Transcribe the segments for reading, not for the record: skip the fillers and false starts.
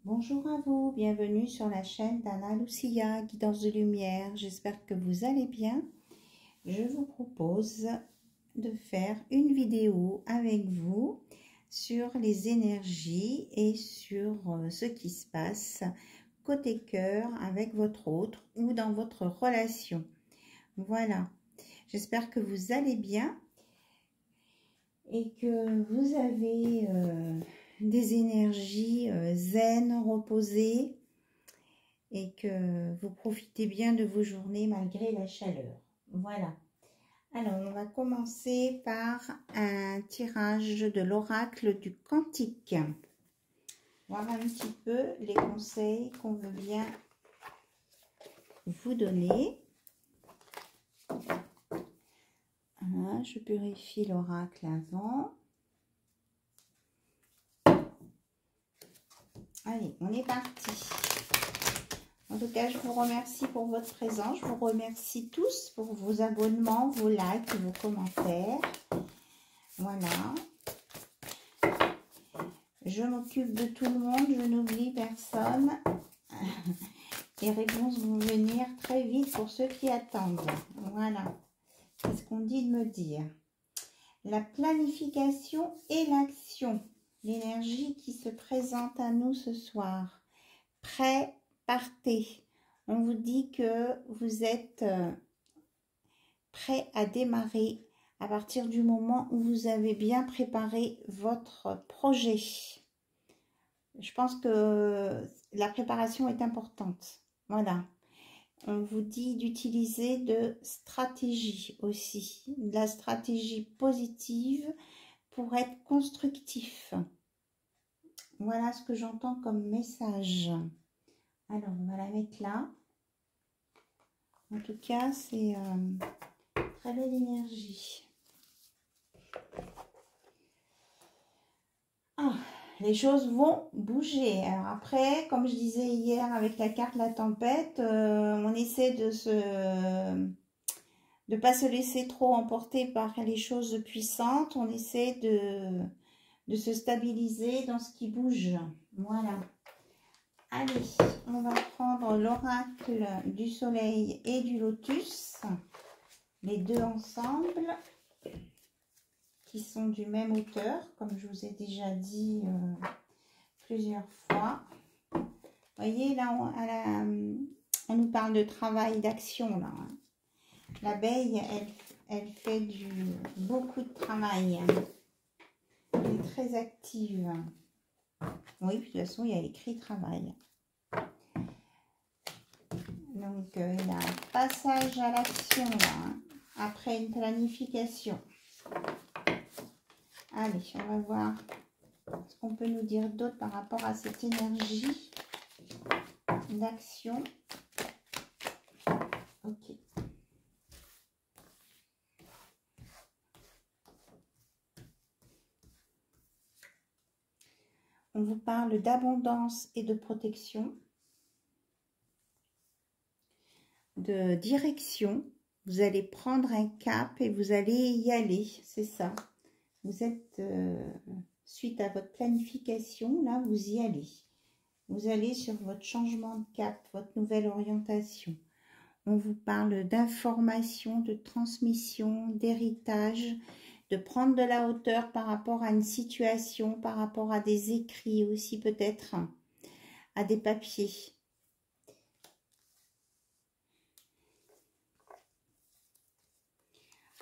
Bonjour à vous, bienvenue sur la chaîne d'Anna Lucia, Guidance de Lumière. J'espère que vous allez bien. Je vous propose de faire une vidéo avec vous sur les énergies et sur ce qui se passe côté cœur avec votre autre ou dans votre relation. Voilà, j'espère que vous allez bien et que vous avez des énergies zen, reposées et que vous profitez bien de vos journées malgré la chaleur. Voilà. Alors, on va commencer par un tirage de l'oracle du Cantique. Voir un petit peu les conseils qu'on veut bien vous donner. Voilà, je purifie l'oracle avant. Allez, on est parti. En tout cas, je vous remercie pour votre présence. Je vous remercie tous pour vos abonnements, vos likes, vos commentaires. Voilà. Je m'occupe de tout le monde. Je n'oublie personne. Les réponses vont venir très vite pour ceux qui attendent. Voilà. C'est ce qu'on dit de me dire. La planification et l'action. L'énergie qui se présente à nous ce soir. Prêt, partez. On vous dit que vous êtes prêt à démarrer à partir du moment où vous avez bien préparé votre projet. Je pense que la préparation est importante. Voilà. On vous dit d'utiliser de stratégie aussi. De la stratégie positive pour être constructif. Voilà ce que j'entends comme message. Alors, on va la mettre là. En tout cas, c'est très belle énergie. Ah, les choses vont bouger. Alors après, comme je disais hier avec la carte La Tempête, on essaie de pas se laisser trop emporter par les choses puissantes. On essaie de se stabiliser dans ce qui bouge. Voilà. Allez, on va prendre l'oracle du soleil et du lotus, les deux ensemble, qui sont du même auteur, comme je vous ai déjà dit plusieurs fois. Vous voyez, là, on nous parle de travail, d'action, là. L'abeille, elle fait beaucoup de travail. Elle est très active. Oui, de toute façon, il y a écrit travail. Donc, il y a un passage à l'action, après une planification. Allez, on va voir ce qu'on peut nous dire d'autre par rapport à cette énergie d'action. Ok. On vous parle d'abondance et de protection, de direction. Vous allez prendre un cap et vous allez y aller, c'est ça. Vous êtes, suite à votre planification, là, vous y allez. Vous allez sur votre changement de cap, votre nouvelle orientation. On vous parle d'information, de transmission, d'héritage, de prendre de la hauteur par rapport à une situation, par rapport à des écrits aussi peut-être, à des papiers.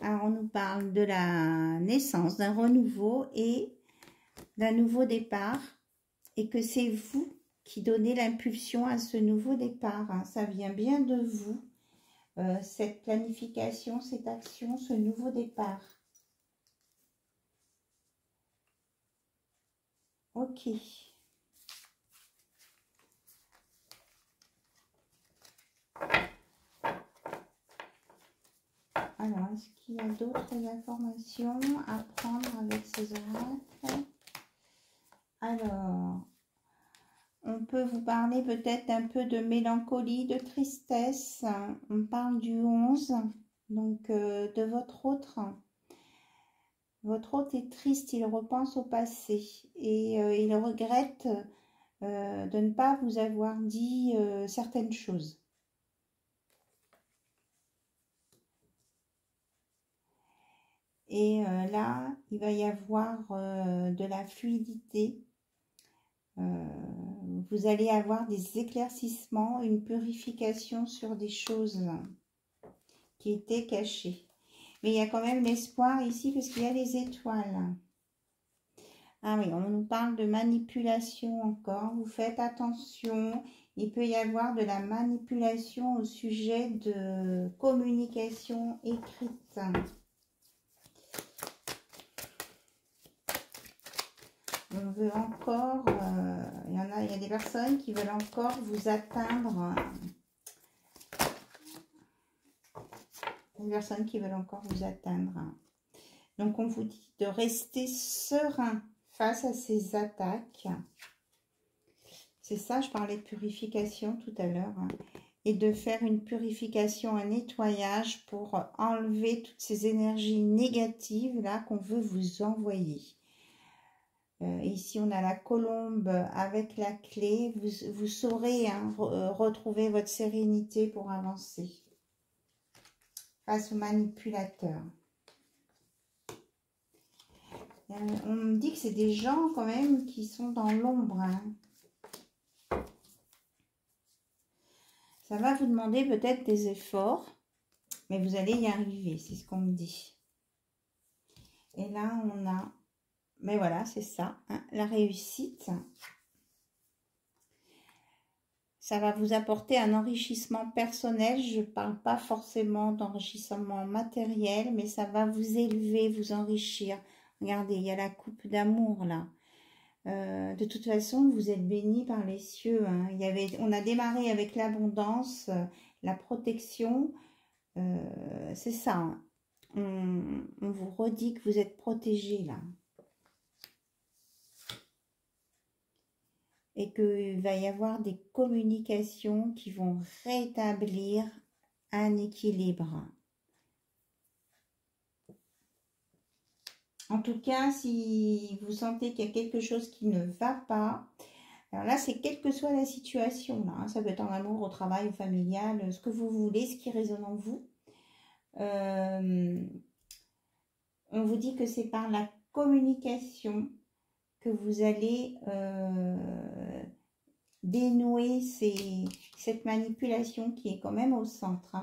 Alors, on nous parle de la naissance, d'un renouveau et d'un nouveau départ. Et que c'est vous qui donnez l'impulsion à ce nouveau départ. Hein. Ça vient bien de vous, cette planification, cette action, ce nouveau départ. Ok. Alors, est-ce qu'il y a d'autres informations à prendre avec ces oracles? Alors, on peut vous parler peut-être un peu de mélancolie, de tristesse. On parle du 11, donc de votre autre. Votre hôte est triste, il repense au passé et il regrette de ne pas vous avoir dit certaines choses. Et là, il va y avoir de la fluidité. Vous allez avoir des éclaircissements, une purification sur des choses qui étaient cachées. Mais il y a quand même l'espoir ici parce qu'il y a les étoiles. Ah oui, on nous parle de manipulation encore. Vous faites attention. Il peut y avoir de la manipulation au sujet de communication écrite. On veut encore, il y a des personnes qui veulent encore vous atteindre. Des personnes qui veulent encore vous atteindre. Donc on vous dit de rester serein face à ces attaques. C'est ça, je parlais de purification tout à l'heure. Et de faire une purification, un nettoyage pour enlever toutes ces énergies négatives là qu'on veut vous envoyer. Ici, on a la colombe avec la clé. Vous saurez retrouver votre sérénité pour avancer face aux manipulateurs. On me dit que c'est des gens quand même qui sont dans l'ombre. Ça va vous demander peut-être des efforts, mais vous allez y arriver, c'est ce qu'on me dit. Et là, on a... Mais voilà, c'est ça, la réussite. Ça va vous apporter un enrichissement personnel. Je ne parle pas forcément d'enrichissement matériel, mais ça va vous élever, vous enrichir. Regardez, il y a la coupe d'amour là. De toute façon, vous êtes bénis par les cieux. On a démarré avec l'abondance, la protection. C'est ça. On vous redit que vous êtes protégés là. Et qu'il va y avoir des communications qui vont rétablir un équilibre. En tout cas, si vous sentez qu'il y a quelque chose qui ne va pas, alors là, c'est quelle que soit la situation, là, ça peut être en amour, au travail, au familial, ce que vous voulez, ce qui résonne en vous. On vous dit que c'est par la communication que vous allez dénouer cette manipulation qui est quand même au centre.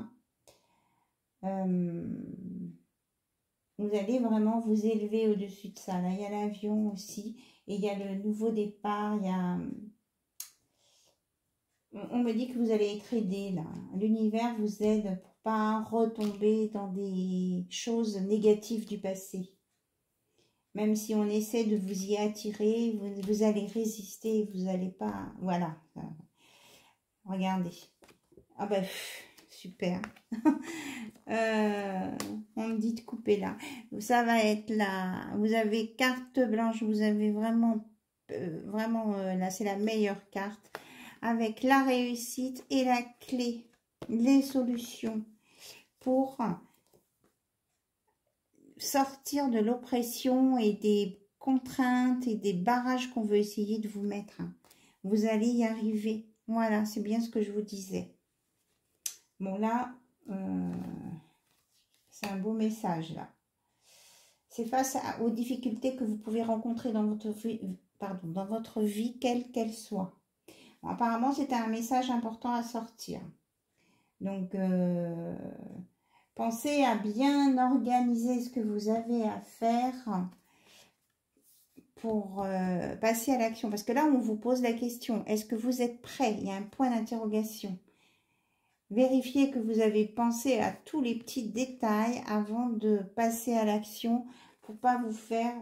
Vous allez vraiment vous élever au-dessus de ça. Là, il y a l'avion aussi. Et il y a le nouveau départ. Il y a... On me dit que vous allez être aidé là. L'univers vous aide pour pas retomber dans des choses négatives du passé. Même si on essaie de vous y attirer, vous allez résister. Vous n'allez pas... Voilà. Regardez. Ah ben, super. On me dit de couper là. Ça va être là. Vous avez carte blanche. Vous avez vraiment, là, c'est la meilleure carte. Avec la réussite et la clé. Les solutions pour sortir de l'oppression et des contraintes et des barrages qu'on veut essayer de vous mettre. Vous allez y arriver. Voilà, c'est bien ce que je vous disais. Bon, là... c'est un beau message là. C'est face aux difficultés que vous pouvez rencontrer dans votre vie, quelle qu'elle soit. Bon, apparemment, c'était un message important à sortir. Donc, pensez à bien organiser ce que vous avez à faire pour passer à l'action. Parce que là, on vous pose la question, est-ce que vous êtes prêt? Il y a un point d'interrogation. Vérifiez que vous avez pensé à tous les petits détails avant de passer à l'action pour ne pas vous faire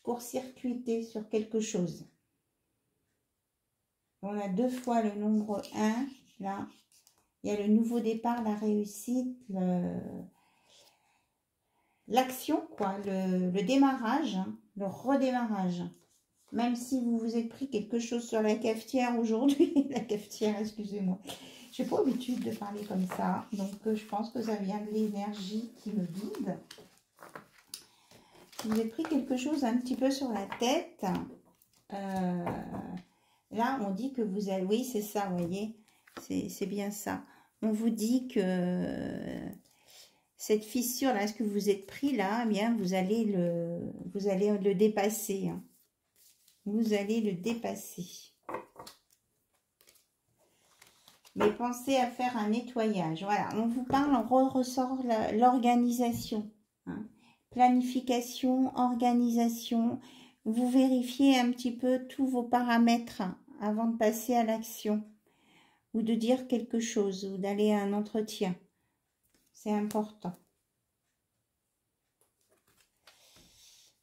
court-circuiter sur quelque chose. On a 2 fois le nombre 1, là. Il y a le nouveau départ, la réussite, l'action, quoi, le démarrage, hein, le redémarrage. Même si vous vous êtes pris quelque chose sur la cafetière aujourd'hui, la cafetière, excusez-moi. Je n'ai pas l'habitude de parler comme ça, donc je pense que ça vient de l'énergie qui me guide. Si vous avez pris quelque chose un petit peu sur la tête, Là, on dit que vous allez... Oui, c'est ça, vous voyez. C'est bien ça. On vous dit que cette fissure, là, ce que vous êtes pris, là, eh bien, vous allez le dépasser. Hein. Vous allez le dépasser. Mais pensez à faire un nettoyage. Voilà, on vous parle, on ressort l'organisation. Hein. Planification, organisation. Vous vérifiez un petit peu tous vos paramètres avant de passer à l'action. Ou de dire quelque chose, ou d'aller à un entretien. C'est important.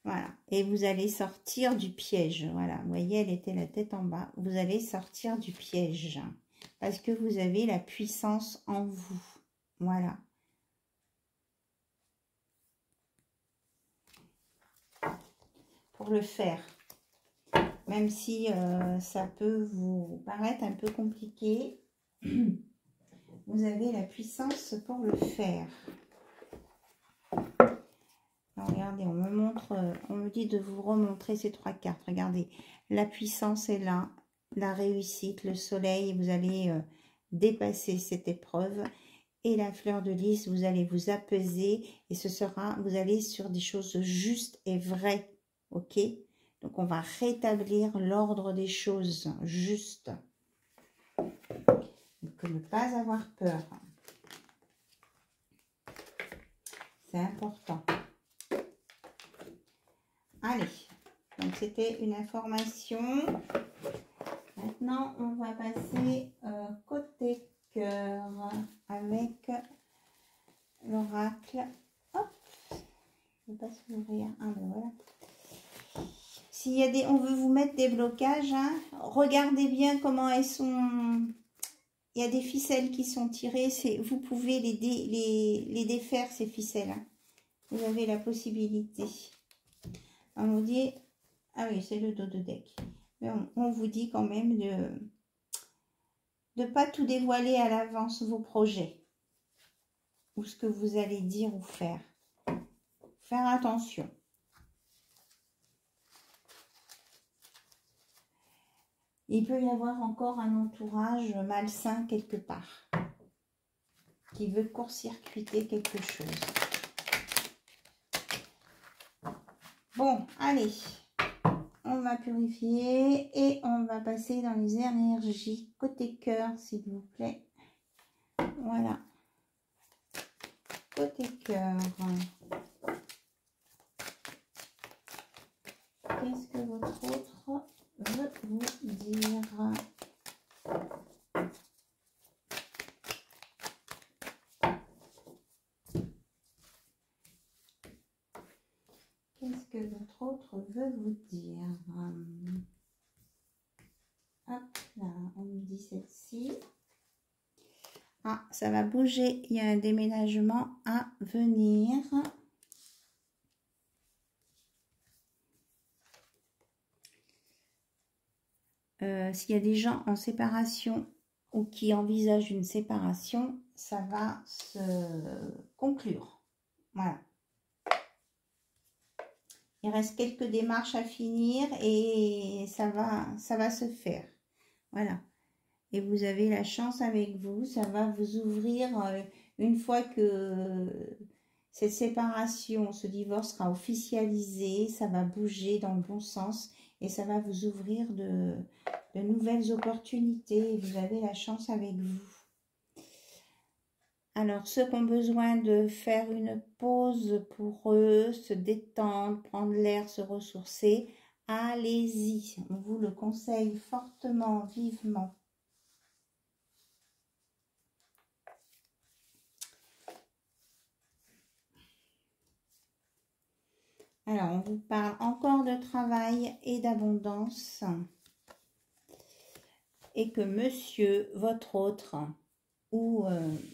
Voilà. Et vous allez sortir du piège. Voilà. Vous voyez, elle était la tête en bas. Vous allez sortir du piège. Parce que vous avez la puissance en vous. Voilà. Pour le faire. Même si ça peut vous paraître un peu compliqué. Vous avez la puissance pour le faire. Alors, regardez, on me montre, on me dit de vous remontrer ces 3 cartes. Regardez, la puissance est là, la réussite, le soleil, vous allez dépasser cette épreuve. Et la fleur de lys, vous allez vous apaiser et ce sera, vous allez sur des choses justes et vraies. Ok? Donc, on va rétablir l'ordre des choses justes. Donc, ne pas avoir peur. C'est important. Allez, donc c'était une information. Maintenant, on va passer côté cœur avec l'oracle. Hop, je ne vais pas s'ouvrir. Ah ben voilà. S'il y a des, on veut vous mettre des blocages, hein, regardez bien comment elles sont. Il y a des ficelles qui sont tirées. Vous pouvez les défaire, ces ficelles. Hein. Vous avez la possibilité. On vous dit, ah oui, c'est le dos de deck. Mais on vous dit quand même de ne pas tout dévoiler à l'avance vos projets. Ou ce que vous allez dire ou faire. Faire attention. Il peut y avoir encore un entourage malsain quelque part. Qui veut court-circuiter quelque chose. Bon, allez. On va purifier et on va passer dans les énergies côté cœur, s'il vous plaît. Voilà. Côté cœur. Qu'est-ce que votre autre veut vous dire? Qu'est-ce que votre autre veut vous dire? Hop là, on me dit celle-ci. Ah, ça va bouger. Il y a un déménagement à venir. S'il y a des gens en séparation ou qui envisagent une séparation, ça va se conclure. Voilà. Il reste quelques démarches à finir et ça va se faire. Voilà. Et vous avez la chance avec vous, ça va vous ouvrir une fois que cette séparation, ce divorce sera officialisé, ça va bouger dans le bon sens et ça va vous ouvrir de nouvelles opportunités. Vous avez la chance avec vous. Alors, ceux qui ont besoin de faire une pause pour eux, se détendre, prendre l'air, se ressourcer, allez-y. On vous le conseille fortement, vivement. Alors, on vous parle encore de travail et d'abondance. Et que monsieur, votre autre, ou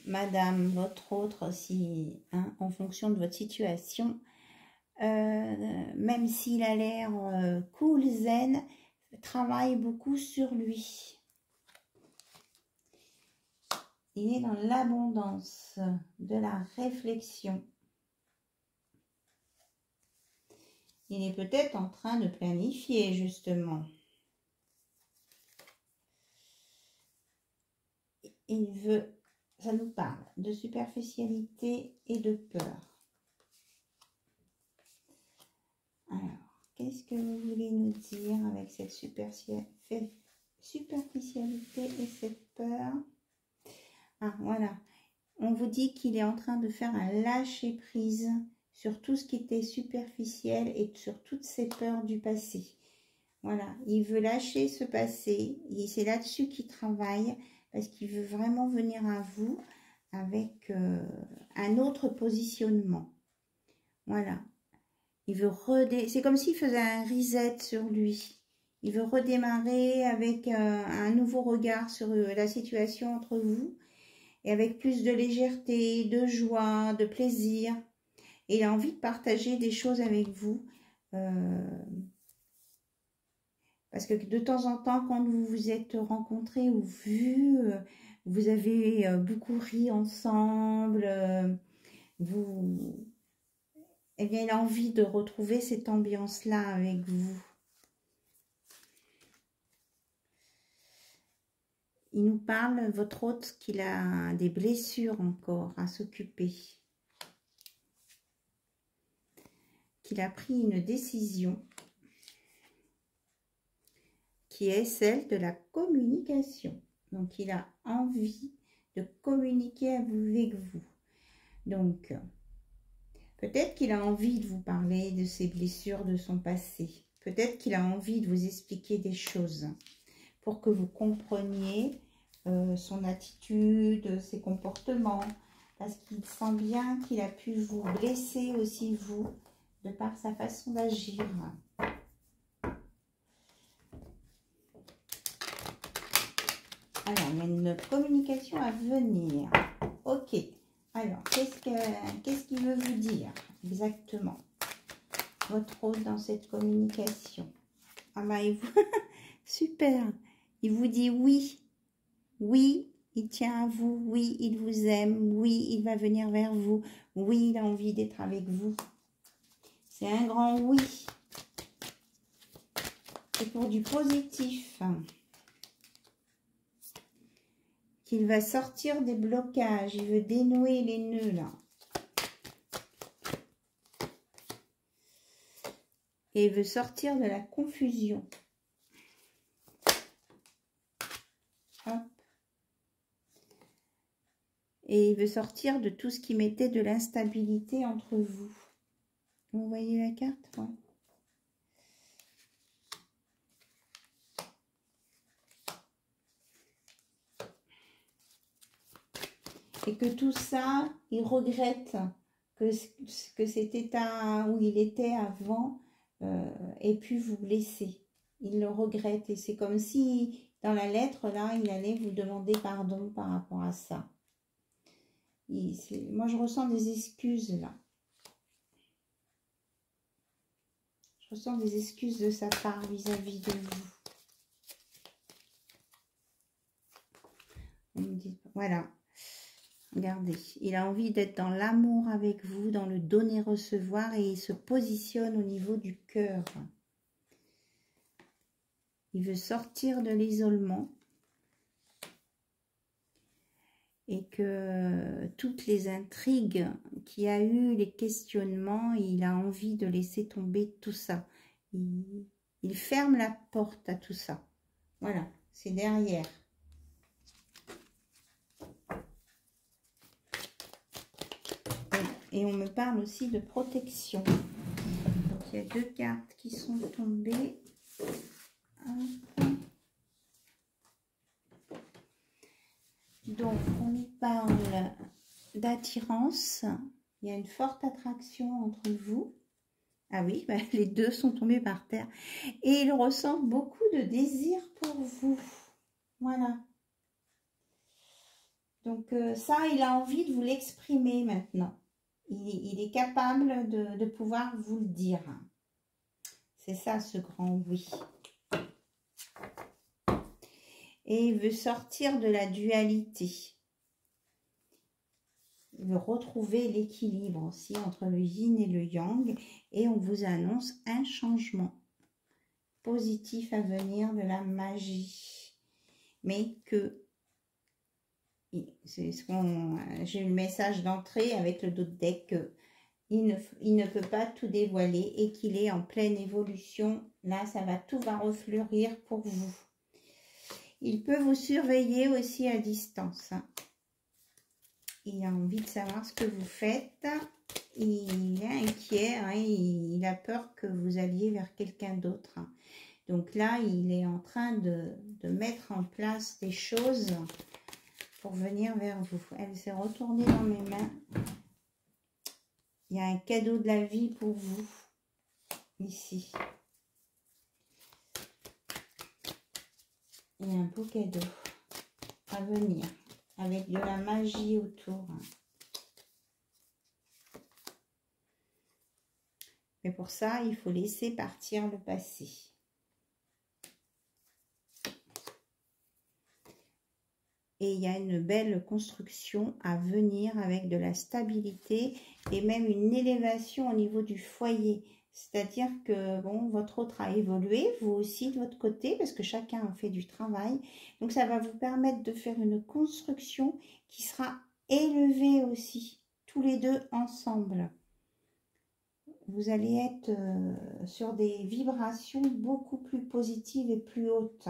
madame, votre autre, si, hein, en fonction de votre situation, même s'il a l'air cool, zen, travaille beaucoup sur lui. Il est dans l'abondance, de la réflexion. Il est peut-être en train de planifier, justement. il veut, ça nous parle de superficialité et de peur. Alors, qu'est-ce que vous voulez nous dire avec cette superficialité et cette peur? Ah, voilà. On vous dit qu'il est en train de faire un lâcher-prise sur tout ce qui était superficiel et sur toutes ses peurs du passé. Voilà, il veut lâcher ce passé, c'est là-dessus qu'il travaille, parce qu'il veut vraiment venir à vous avec un autre positionnement. Voilà, il veut c'est comme s'il faisait un reset sur lui. Il veut redémarrer avec un nouveau regard sur la situation entre vous, et avec plus de légèreté, de joie, de plaisir. Et il a envie de partager des choses avec vous. Parce que de temps en temps, quand vous vous êtes rencontrés ou vus, vous avez beaucoup ri ensemble. Eh bien, il a envie de retrouver cette ambiance-là avec vous. Il nous parle, votre hôte, qu'il a des blessures encore à s'occuper. Qu'il a pris une décision qui est celle de la communication. Donc, il a envie de communiquer avec vous. Donc, peut-être qu'il a envie de vous parler de ses blessures, de son passé. Peut-être qu'il a envie de vous expliquer des choses pour que vous compreniez son attitude, ses comportements. Parce qu'il sent bien qu'il a pu vous blesser aussi, vous, de par sa façon d'agir. Alors, il y a une communication à venir. Ok. Alors, qu'est-ce qu'il veut vous dire exactement, votre rôle dans cette communication? Ah bah, super. Il vous dit oui. Oui, il tient à vous. Oui, il vous aime. Oui, il va venir vers vous. Oui, il a envie d'être avec vous. C'est un grand oui. C'est pour du positif. Qu'il va sortir des blocages. Il veut dénouer les nœuds, là. Et il veut sortir de la confusion. Hop. Et il veut sortir de tout ce qui mettait de l'instabilité entre vous. Vous voyez la carte? Ouais. Et que tout ça, il regrette que cet état où il était avant ait pu vous blesser. Il le regrette. Et c'est comme si, dans la lettre, là, il allait vous demander pardon par rapport à ça. Moi, je ressens des excuses, là. Je ressens des excuses de sa part vis-à-vis de vous. On me dit, voilà. Regardez, il a envie d'être dans l'amour avec vous, dans le donner-recevoir, et il se positionne au niveau du cœur. Il veut sortir de l'isolement et que toutes les intrigues qu'il y a eu, les questionnements, il a envie de laisser tomber tout ça. Il ferme la porte à tout ça. Voilà, c'est derrière. Et on me parle aussi de protection. Donc, il y a deux cartes qui sont tombées. Donc, on nous parle d'attirance. Il y a une forte attraction entre vous. Ah oui, bah, les deux sont tombés par terre. Et il ressent beaucoup de désir pour vous. Voilà. Donc, ça, il a envie de vous l'exprimer maintenant. Il est capable de pouvoir vous le dire. C'est ça, ce grand oui. Et il veut sortir de la dualité. Il veut retrouver l'équilibre aussi entre le yin et le yang. Et on vous annonce un changement positif à venir, de la magie. Mais que j'ai eu le message d'entrée avec le dos de deck qu'il ne peut pas tout dévoiler et qu'il est en pleine évolution. Là, tout va refleurir pour vous. Il peut vous surveiller aussi à distance. Il a envie de savoir ce que vous faites. Il est inquiet, hein, il a peur que vous alliez vers quelqu'un d'autre. Donc là, il est en train de mettre en place des choses pour venir vers vous. Elle s'est retournée dans mes mains. Il y a un cadeau de la vie pour vous, ici. Il y a un beau cadeau à venir, avec de la magie autour. Mais pour ça, il faut laisser partir le passé. Et il y a une belle construction à venir avec de la stabilité et même une élévation au niveau du foyer. C'est-à-dire que bon, votre autre a évolué, vous aussi de votre côté, parce que chacun a fait du travail. Donc ça va vous permettre de faire une construction qui sera élevée aussi, tous les deux ensemble. Vous allez être sur des vibrations beaucoup plus positives et plus hautes.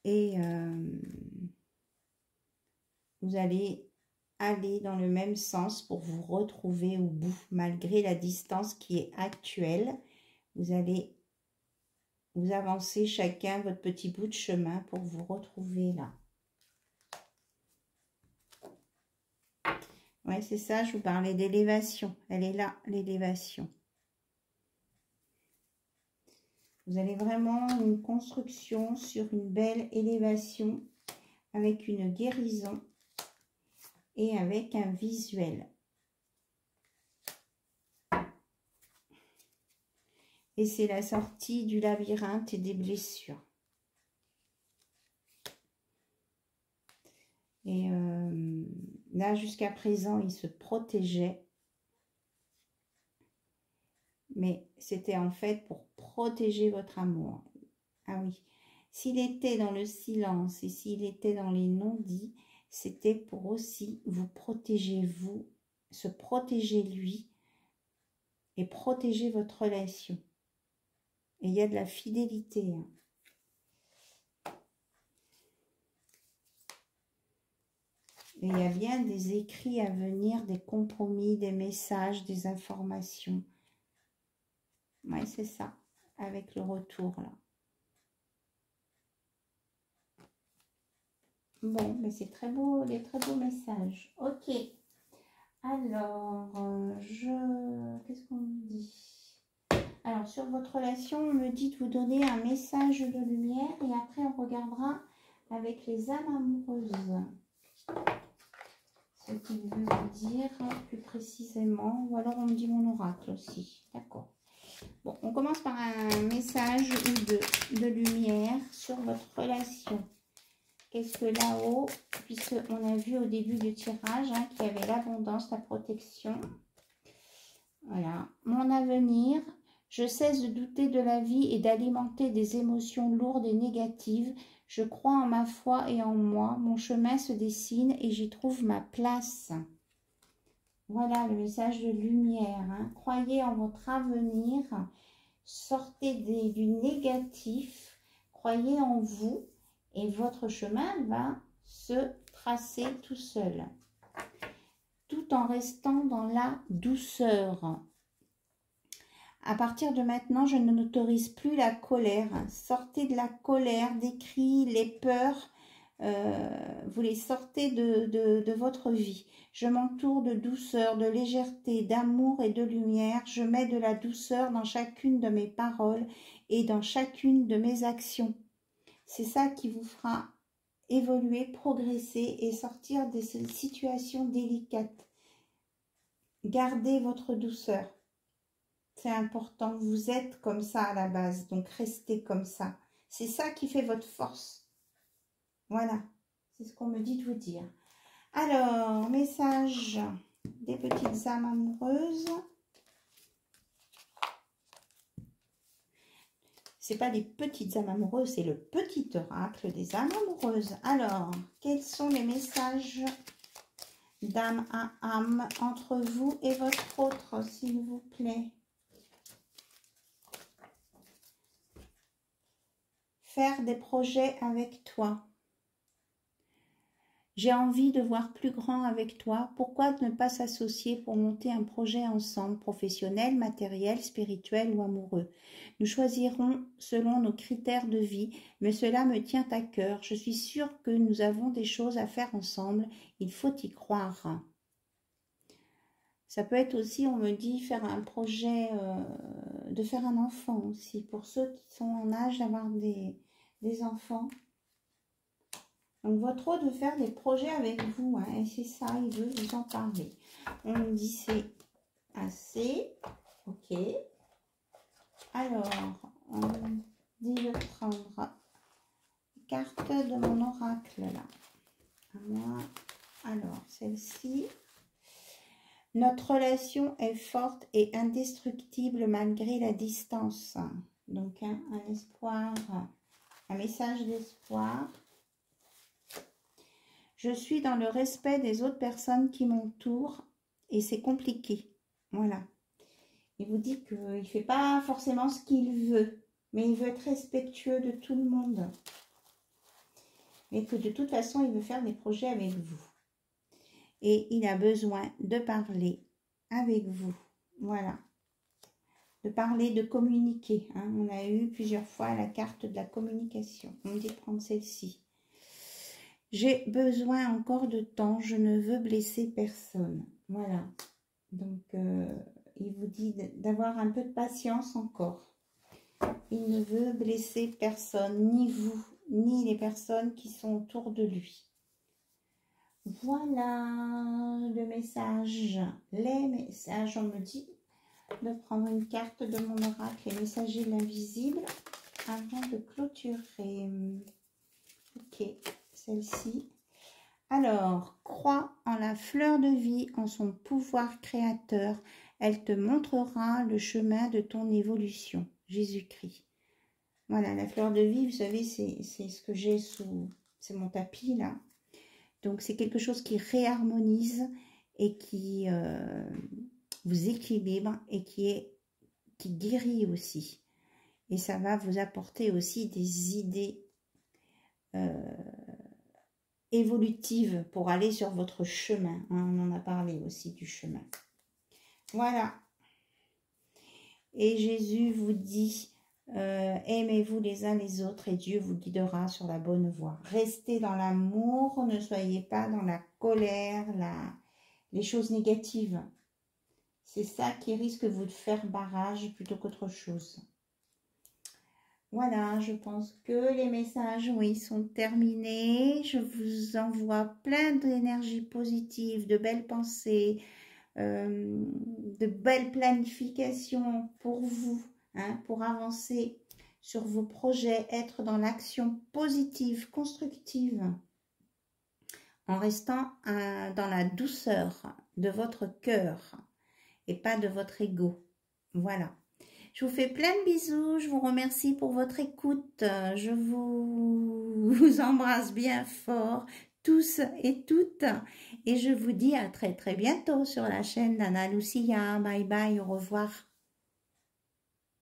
Et vous allez aller dans le même sens pour vous retrouver au bout, malgré la distance qui est actuelle. Vous allez vous avancer chacun votre petit bout de chemin pour vous retrouver là. Ouais, c'est ça, je vous parlais d'élévation. Elle est là, l'élévation. Vous avez vraiment une construction sur une belle élévation avec une guérison et avec un visuel. Et c'est la sortie du labyrinthe et des blessures. Et là, jusqu'à présent, il se protégeait. Mais c'était en fait pour protéger votre amour. Ah oui, s'il était dans le silence et s'il était dans les non-dits, c'était pour aussi vous protéger vous, se protéger lui et protéger votre relation. Et il y a de la fidélité. Hein. Et il y a bien des écrits à venir, des compromis, des messages, des informations. Oui, c'est ça, avec le retour là. Bon, mais c'est très beau, des très beaux messages. Ok. Alors, qu'est-ce qu'on me dit? Alors, sur votre relation, on me dit de vous donner un message de lumière et après, on regardera avec les âmes amoureuses. Ce qu'il veut vous dire plus précisément. Ou alors, on me dit mon oracle aussi. D'accord. Bon, on commence par un message ou de lumière sur votre relation. Qu'est-ce que là-haut, puisqu'on a vu au début du tirage hein, qu'il y avait l'abondance, la protection. Voilà. Mon avenir, je cesse de douter de la vie et d'alimenter des émotions lourdes et négatives. Je crois en ma foi et en moi. Mon chemin se dessine et j'y trouve ma place. Voilà le message de lumière. Hein. Croyez en votre avenir. Sortez du négatif. Croyez en vous. Et votre chemin va se tracer tout seul. Tout en restant dans la douceur. À partir de maintenant, je n'autorise plus la colère. Sortez de la colère, des cris, les peurs. Vous les sortez de votre vie. Je m'entoure de douceur, de légèreté, d'amour et de lumière. Je mets de la douceur dans chacune de mes paroles et dans chacune de mes actions. C'est ça qui vous fera évoluer, progresser et sortir de ces situations délicates. Gardez votre douceur. C'est important. Vous êtes comme ça à la base. Donc, restez comme ça. C'est ça qui fait votre force. Voilà. C'est ce qu'on me dit de vous dire. Alors, message des petites âmes amoureuses. C'est pas des petites âmes amoureuses, c'est le petit oracle des âmes amoureuses. Alors, quels sont les messages d'âme à âme entre vous et votre autre, s'il vous plaît? Faire des projets avec toi. J'ai envie de voir plus grand avec toi. Pourquoi ne pas s'associer pour monter un projet ensemble, professionnel, matériel, spirituel ou amoureux? Nous choisirons selon nos critères de vie, mais cela me tient à cœur. Je suis sûre que nous avons des choses à faire ensemble. Il faut y croire. Ça peut être aussi, on me dit, faire un projet, de faire un enfant aussi, pour ceux qui sont en âge d'avoir des enfants. Donc, votre autre veut faire des projets avec vous, hein, et c'est ça, il veut vous en parler. On me dit c'est assez, ok. Alors, on me dit de prendre carte de mon oracle, là. À moi, alors, celle-ci. Notre relation est forte et indestructible malgré la distance. Donc, un espoir, un message d'espoir. Je suis dans le respect des autres personnes qui m'entourent et c'est compliqué. Voilà. Il vous dit qu'il ne fait pas forcément ce qu'il veut, mais il veut être respectueux de tout le monde. Mais que de toute façon, il veut faire des projets avec vous. Et il a besoin de parler avec vous. Voilà. De parler, de communiquer. Hein. On a eu plusieurs fois la carte de la communication. On me dit de prendre celle-ci. J'ai besoin encore de temps, je ne veux blesser personne. Voilà. Donc, il vous dit d'avoir un peu de patience encore. Il ne veut blesser personne, ni vous, ni les personnes qui sont autour de lui. Voilà le message. Les messages, on me dit de prendre une carte de mon oracle, les messagers de l'invisible, avant de clôturer. Ok. Celle-ci. Alors, crois en la fleur de vie, en son pouvoir créateur. Elle te montrera le chemin de ton évolution. Jésus-Christ. Voilà, la fleur de vie, vous savez, c'est ce que j'ai sous... C'est mon tapis, là. Donc, c'est quelque chose qui réharmonise et qui vous équilibre et qui guérit aussi. Et ça va vous apporter aussi des idées évolutive pour aller sur votre chemin. Hein, on en a parlé aussi du chemin. Voilà. Et Jésus vous dit, aimez-vous les uns les autres et Dieu vous guidera sur la bonne voie. Restez dans l'amour, ne soyez pas dans la colère, les choses négatives. C'est ça qui risque de vous faire barrage plutôt qu'autre chose. Voilà, je pense que les messages, oui, sont terminés. Je vous envoie plein d'énergie positive, de belles pensées, de belles planifications pour vous, hein, pour avancer sur vos projets, être dans l'action positive, constructive, en restant dans la douceur de votre cœur et pas de votre ego. Voilà. Je vous fais plein de bisous, je vous remercie pour votre écoute, je vous embrasse bien fort, tous et toutes, et je vous dis à très bientôt sur la chaîne d'Anna Lucia. Bye bye, au revoir.